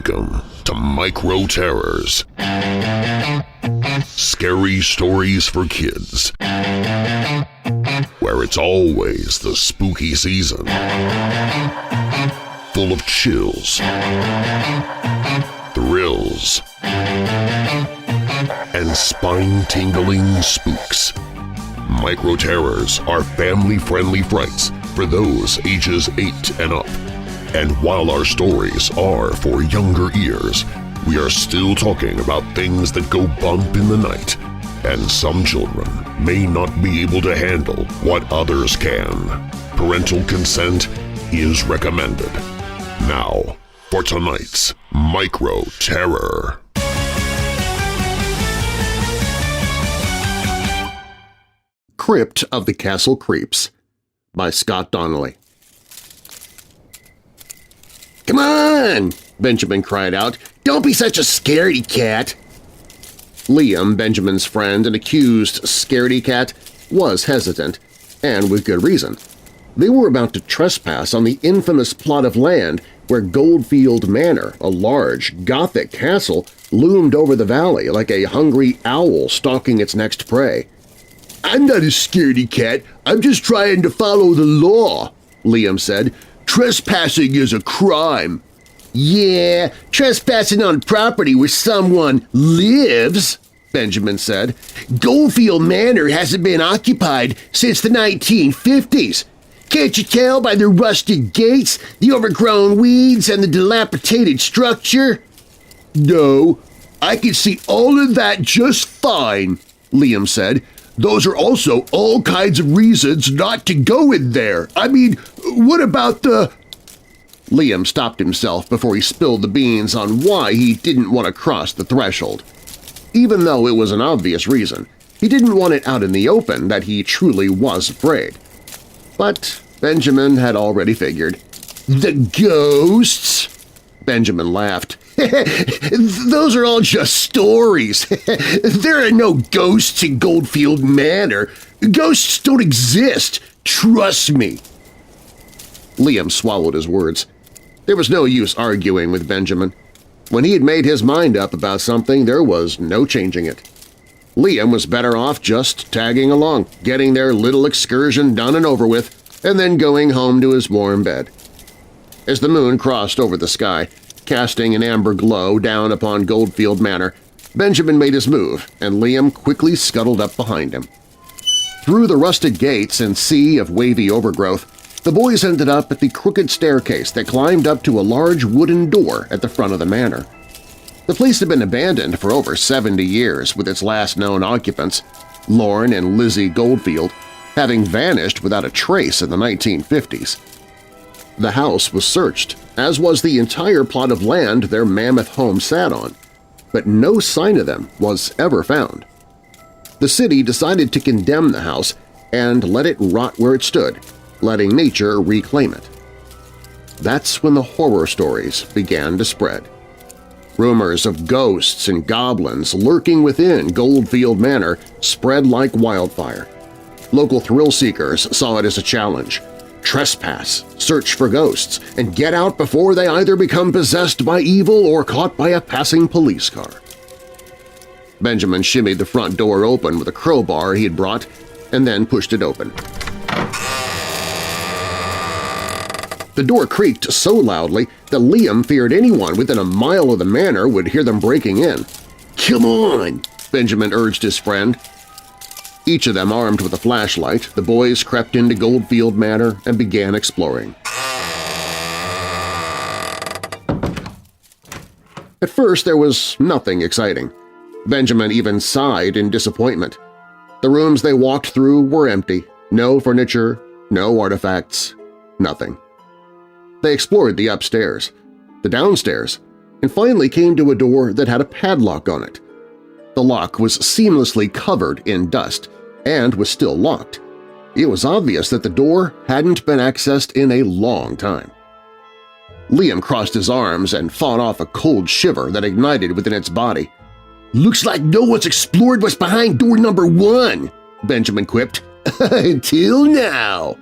Welcome to Micro Terrors. Scary stories for kids, where it's always the spooky season, full of chills, thrills, and spine-tingling spooks. Micro Terrors are family-friendly frights for those ages 8 and up. And while our stories are for younger ears, we are still talking about things that go bump in the night, and some children may not be able to handle what others can. Parental consent is recommended. Now, for tonight's Micro Terror. Crypt of the Castle Creeps by Scott Donnelly. "Come on!" Benjamin cried out. "Don't be such a scaredy cat!" Liam, Benjamin's friend and accused scaredy cat, was hesitant, and with good reason. They were about to trespass on the infamous plot of land where Goldfield Manor, a large, Gothic castle, loomed over the valley like a hungry owl stalking its next prey. "I'm not a scaredy cat. I'm just trying to follow the law," Liam said. "Trespassing is a crime." "Yeah, trespassing on property where someone lives," Benjamin said. "Goldfield Manor hasn't been occupied since the 1950s. Can't you tell by the rusted gates, the overgrown weeds, and the dilapidated structure?" "No, I can see all of that just fine," Liam said. "Those are also all kinds of reasons not to go in there. I mean, what about the—" Liam stopped himself before he spilled the beans on why he didn't want to cross the threshold. Even though it was an obvious reason, he didn't want it out in the open that he truly was afraid. But Benjamin had already figured. "The ghosts?" Benjamin laughed. "Those are all just stories. There are no ghosts in Goldfield Manor. Ghosts don't exist. Trust me." Liam swallowed his words. There was no use arguing with Benjamin. When he had made his mind up about something, there was no changing it. Liam was better off just tagging along, getting their little excursion done and over with, and then going home to his warm bed. As the moon crossed over the sky, casting an amber glow down upon Goldfield Manor, Benjamin made his move, and Liam quickly scuttled up behind him. Through the rusted gates and sea of wavy overgrowth, the boys ended up at the crooked staircase that climbed up to a large wooden door at the front of the manor. The place had been abandoned for over 70 years with its last known occupants, Lorne and Lizzie Goldfield, having vanished without a trace in the 1950s. The house was searched, as was the entire plot of land their mammoth home sat on, but no sign of them was ever found. The city decided to condemn the house and let it rot where it stood, letting nature reclaim it. That's when the horror stories began to spread. Rumors of ghosts and goblins lurking within Goldfield Manor spread like wildfire. Local thrill-seekers saw it as a challenge. Trespass, search for ghosts, and get out before they either become possessed by evil or caught by a passing police car. Benjamin shimmied the front door open with a crowbar he had brought and then pushed it open. The door creaked so loudly that Liam feared anyone within a mile of the manor would hear them breaking in. "Come on!" Benjamin urged his friend. Each of them armed with a flashlight, the boys crept into Goldfield Manor and began exploring. At first there was nothing exciting. Benjamin even sighed in disappointment. The rooms they walked through were empty, no furniture, no artifacts, nothing. They explored the upstairs, the downstairs, and finally came to a door that had a padlock on it. The lock was seamlessly covered in dust and was still locked. It was obvious that the door hadn't been accessed in a long time. Liam crossed his arms and fought off a cold shiver that ignited within its body. "Looks like no one's explored what's behind door number 1, Benjamin quipped. "Until now."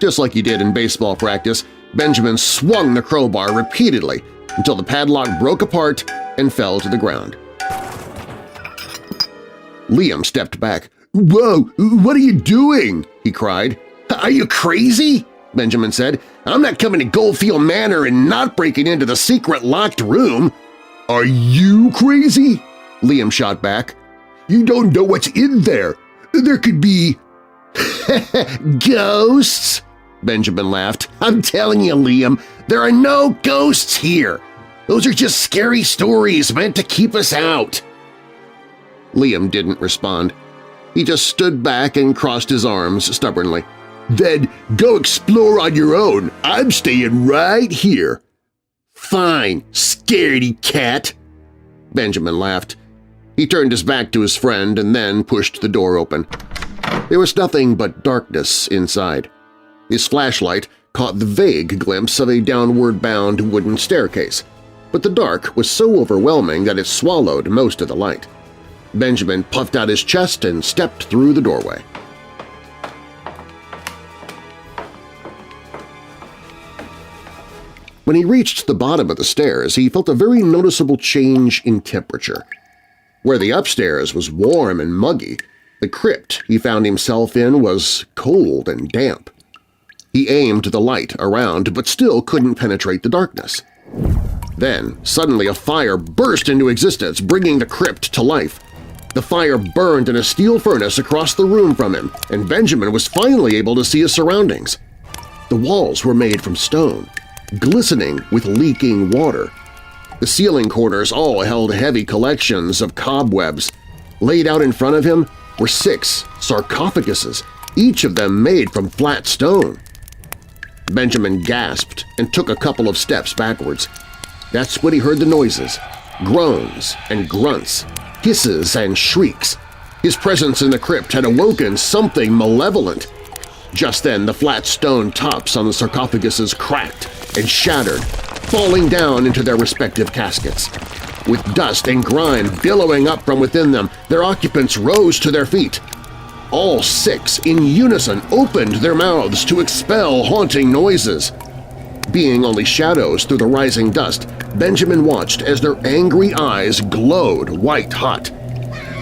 Just like he did in baseball practice, Benjamin swung the crowbar repeatedly, until the padlock broke apart and fell to the ground. Liam stepped back. "Whoa! What are you doing?" he cried. "Are you crazy?" Benjamin said. "I'm not coming to Goldfield Manor and not breaking into the secret locked room." "Are you crazy?" Liam shot back. "You don't know what's in there. There could be—" "Ghosts?" Benjamin laughed. "I'm telling you, Liam, there are no ghosts here. Those are just scary stories meant to keep us out." Liam didn't respond. He just stood back and crossed his arms stubbornly. "Then go explore on your own. I'm staying right here." "Fine, scaredy cat," Benjamin laughed. He turned his back to his friend and then pushed the door open. There was nothing but darkness inside. His flashlight caught the vague glimpse of a downward-bound wooden staircase, but the dark was so overwhelming that it swallowed most of the light. Benjamin puffed out his chest and stepped through the doorway. When he reached the bottom of the stairs, he felt a very noticeable change in temperature. Where the upstairs was warm and muggy, the crypt he found himself in was cold and damp. He aimed the light around but still couldn't penetrate the darkness. Then, suddenly a fire burst into existence, bringing the crypt to life. The fire burned in a steel furnace across the room from him, and Benjamin was finally able to see his surroundings. The walls were made from stone, glistening with leaking water. The ceiling corners all held heavy collections of cobwebs. Laid out in front of him were 6 sarcophaguses, each of them made from flat stone. Benjamin gasped and took a couple of steps backwards. That's when he heard the noises, groans and grunts, hisses and shrieks. His presence in the crypt had awoken something malevolent. Just then the flat stone tops on the sarcophaguses cracked and shattered, falling down into their respective caskets. With dust and grime billowing up from within them, their occupants rose to their feet. All 6 in unison opened their mouths to expel haunting noises. Being only shadows through the rising dust, Benjamin watched as their angry eyes glowed white-hot.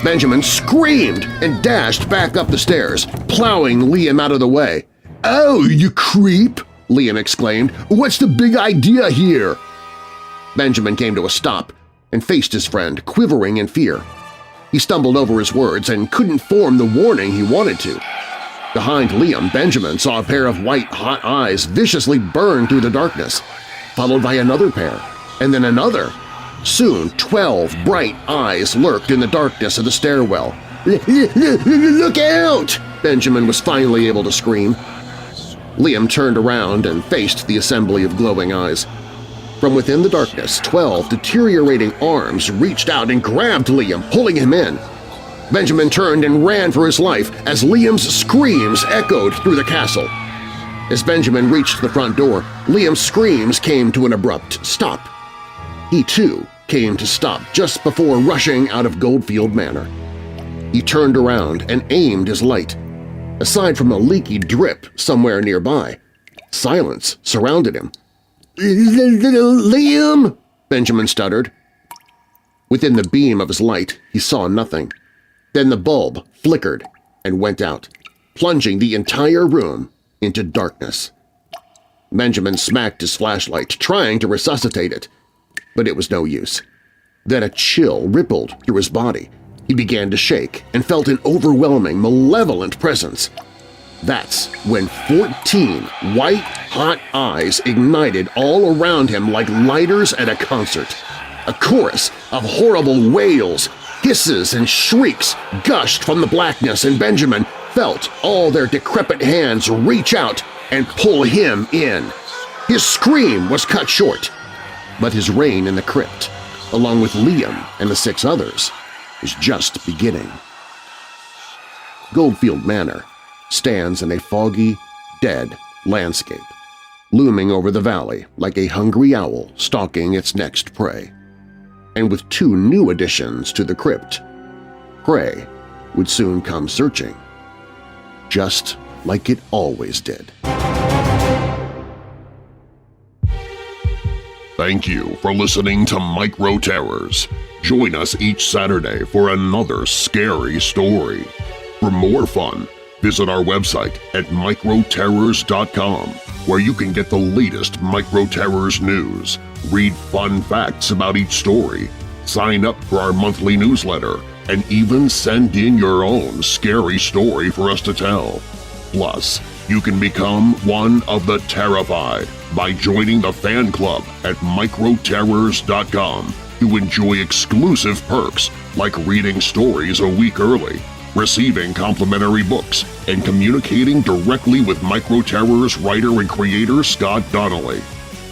Benjamin screamed and dashed back up the stairs, plowing Liam out of the way. "Oh, you creep!" Liam exclaimed. "What's the big idea here?" Benjamin came to a stop and faced his friend, quivering in fear. He stumbled over his words and couldn't form the warning he wanted to. Behind Liam, Benjamin saw a pair of white-hot eyes viciously burn through the darkness, followed by another pair, and then another. Soon 12 bright eyes lurked in the darkness of the stairwell. "Look out!" Benjamin was finally able to scream. Liam turned around and faced the assembly of glowing eyes. From within the darkness, 12 deteriorating arms reached out and grabbed Liam, pulling him in. Benjamin turned and ran for his life as Liam's screams echoed through the castle. As Benjamin reached the front door, Liam's screams came to an abrupt stop. He, too, came to stop just before rushing out of Goldfield Manor. He turned around and aimed his light. Aside from a leaky drip somewhere nearby, silence surrounded him. "Liam!" Benjamin stuttered. Within the beam of his light, he saw nothing. Then the bulb flickered and went out, plunging the entire room into darkness. Benjamin smacked his flashlight, trying to resuscitate it, but it was no use. Then a chill rippled through his body. He began to shake and felt an overwhelming, malevolent presence. That's when 14 white-hot eyes ignited all around him like lighters at a concert. A chorus of horrible wails, hisses, and shrieks gushed from the blackness, and Benjamin felt all their decrepit hands reach out and pull him in. His scream was cut short, but his reign in the crypt, along with Liam and the 6 others, was just beginning. Goldfield Manor stands in a foggy, dead landscape, looming over the valley like a hungry owl stalking its next prey. And with 2 new additions to the crypt, prey would soon come searching, just like it always did. Thank you for listening to Micro Terrors. Join us each Saturday for another scary story. For more fun, visit our website at microterrors.com, where you can get the latest Micro Terrors news, read fun facts about each story, sign up for our monthly newsletter, and even send in your own scary story for us to tell. Plus, you can become one of the terrified by joining the fan club at microterrors.com to enjoy exclusive perks like reading stories a week early, receiving complimentary books, and communicating directly with Micro Terrors writer and creator Scott Donnelly.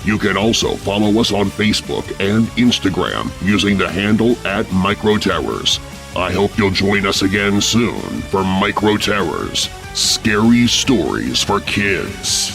You can also follow us on Facebook and Instagram using the handle @MicroTerrors. I hope you'll join us again soon for Micro Terrors, scary stories for kids.